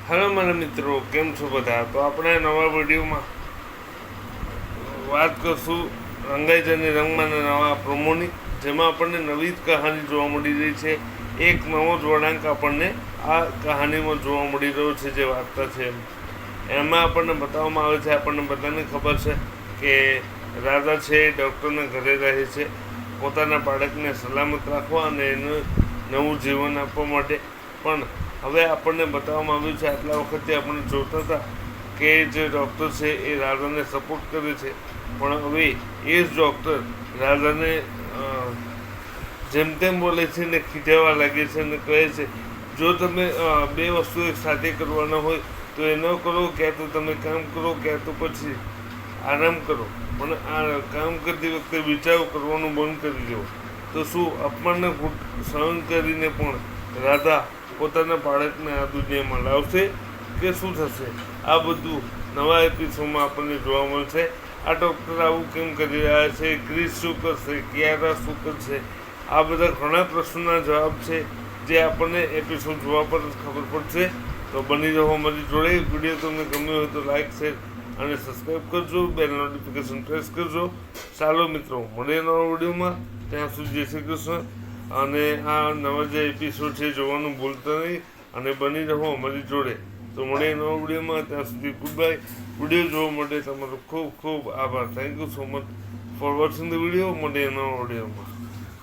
Hello મારા મિત્રો, કેમ છો બધા? તો આપણે નવા વિડીયોમાં વાત કરશું રંગાઈ અને રંગમાંના નવા પ્રોમોની, જેમાં આપણને નવી જ કહાની જોવા મળી રહી છે. એક નવો જ વળાંક આપણને આ કહાનીમાં જોવા મળી રહ્યો છે. જે વાર્તા છે એમાં આપણને બતાવવામાં આવે છે, આપણને બધાને ખબર છે કે રાધા છે એ ડૉક્ટરના ઘરે રહે છે પોતાના બાળકને સલામત રાખવા અને એનું નવું જીવન આપવા માટે. પણ હવે આપણને બતાવવામાં આવ્યું છે, આટલા વખતે આપણે જોતા હતા કે જે ડૉક્ટર છે એ રાધાને સપોર્ટ કરે છે, પણ હવે એ જ ડૉક્ટર રાધાને જેમ તેમ બોલે છે ને ખીજાવા લાગે છે અને કહે છે, જો તમે બે વસ્તુ એક સાથે કરવાના હોય તો એ ન કરો, ક્યાં તો તમે કામ કરો ક્યાં તો પછી આરામ કરો, પણ આ કામ કરતી વખતે વિચારો કરવાનું બંધ કરી દો. તો શું અપમાનને સહન કરીને પણ રાધા પોતાના બાળકને આ દુનિયામાં લાવશે કે શું થશે? આ બધું નવા એપિસોડમાં આપણને જોવા મળશે. આ ડૉક્ટર આવું કેમ કરી રહ્યા છે? ક્રિસ શું કરશે? કિયારા શું કરશે? આ બધા ઘણા પ્રશ્નોના જવાબ છે જે આપણને એપિસોડ જોવા પર જ ખબર પડશે. તો બની રહો અમારી જોડે. વિડીયો તમને ગમ્યો હોય તો લાઈક, શેર અને સબસ્ક્રાઈબ કરજો, બેલ નોટિફિકેશન પ્રેસ કરજો. ચાલો મિત્રો, મળીએ નવા વિડીયોમાં. ત્યાં સુધી જય શ્રી કૃષ્ણ. અને આ નવા જે એપિસોડ છે જોવાનું ભૂલતા નહીં અને બની રહો અમારી જોડે. તો મળીએ નવા વિડીયોમાં. ત્યાં સુધી ગુડ બાય. વિડીયો જોવા માટે તમારો ખૂબ ખૂબ આભાર. Thank you so much for watching the video. મળીએ નવા વિડીયોમાં.